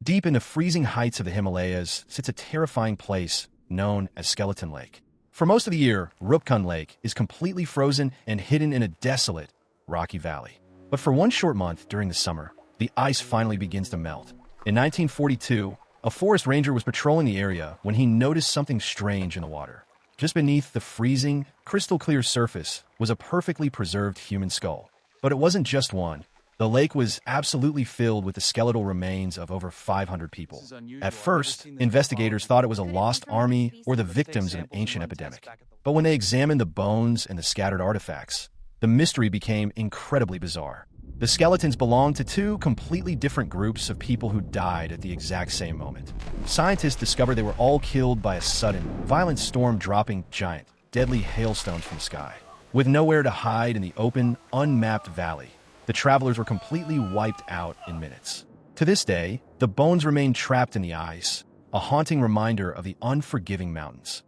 Deep in the freezing heights of the Himalayas sits a terrifying place known as Skeleton Lake. For most of the year, Roopkund Lake is completely frozen and hidden in a desolate, rocky valley. But for one short month during the summer, the ice finally begins to melt. In 1942, a forest ranger was patrolling the area when he noticed something strange in the water. Just beneath the freezing, crystal-clear surface was a perfectly preserved human skull. But it wasn't just one. The lake was absolutely filled with the skeletal remains of over 500 people. At first, investigators thought it was a lost army or the victims of an ancient epidemic. But when they examined the bones and the scattered artifacts, the mystery became incredibly bizarre. The skeletons belonged to two completely different groups of people who died at the exact same moment. Scientists discovered they were all killed by a sudden, violent storm dropping giant, deadly hailstones from the sky. With nowhere to hide in the open, unmapped valley, the travelers were completely wiped out in minutes. To this day, the bones remain trapped in the ice, a haunting reminder of the unforgiving mountains.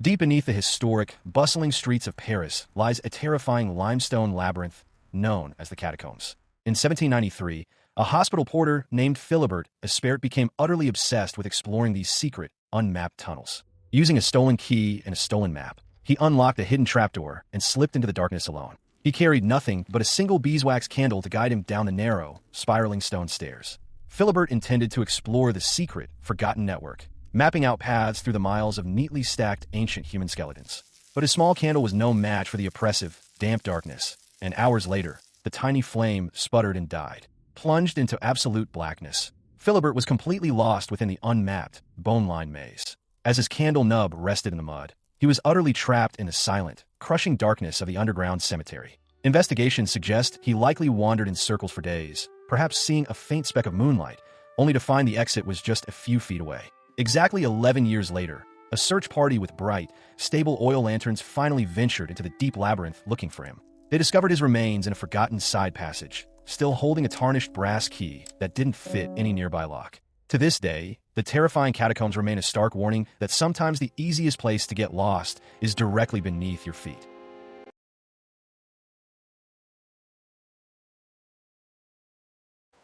Deep beneath the historic, bustling streets of Paris lies a terrifying limestone labyrinth known as the Catacombs. In 1793, a hospital porter named Philibert Espert became utterly obsessed with exploring these secret, unmapped tunnels. Using a stolen key and a stolen map, he unlocked a hidden trapdoor and slipped into the darkness alone. He carried nothing but a single beeswax candle to guide him down the narrow, spiraling stone stairs. Philibert intended to explore the secret, forgotten network, mapping out paths through the miles of neatly stacked ancient human skeletons. But his small candle was no match for the oppressive, damp darkness, and hours later, the tiny flame sputtered and died. Plunged into absolute blackness, Philibert was completely lost within the unmapped, bone-lined maze. As his candle nub rested in the mud, he was utterly trapped in the silent, crushing darkness of the underground cemetery. Investigations suggest he likely wandered in circles for days, perhaps seeing a faint speck of moonlight, only to find the exit was just a few feet away. Exactly 11 years later, a search party with bright, stable oil lanterns finally ventured into the deep labyrinth looking for him. They discovered his remains in a forgotten side passage, still holding a tarnished brass key that didn't fit any nearby lock. To this day, the terrifying catacombs remain a stark warning that sometimes the easiest place to get lost is directly beneath your feet.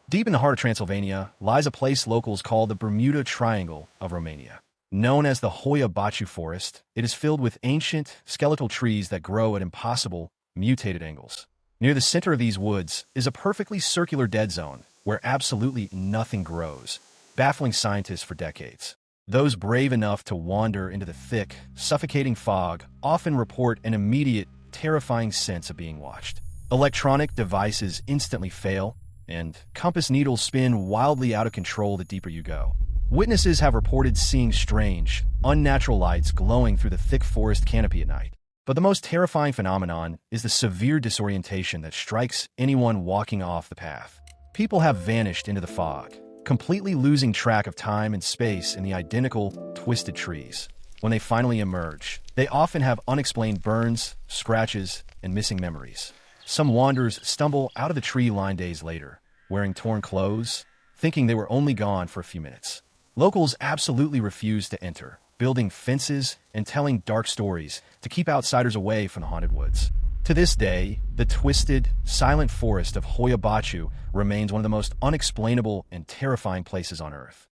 Deep in the heart of Transylvania lies a place locals call the Bermuda Triangle of Romania. Known as the Hoia Baciu Forest, it is filled with ancient, skeletal trees that grow at impossible, mutated angles. Near the center of these woods is a perfectly circular dead zone where absolutely nothing grows, baffling scientists for decades. Those brave enough to wander into the thick, suffocating fog often report an immediate, terrifying sense of being watched. Electronic devices instantly fail, and compass needles spin wildly out of control the deeper you go. Witnesses have reported seeing strange, unnatural lights glowing through the thick forest canopy at night. But the most terrifying phenomenon is the severe disorientation that strikes anyone walking off the path. People have vanished into the fog, completely losing track of time and space in the identical, twisted trees. When they finally emerge, they often have unexplained burns, scratches, and missing memories. Some wanderers stumble out of the tree-lined days later, wearing torn clothes, thinking they were only gone for a few minutes. Locals absolutely refuse to enter, building fences and telling dark stories to keep outsiders away from the haunted woods. To this day, the twisted, silent forest of Hoia Baciu remains one of the most unexplainable and terrifying places on Earth.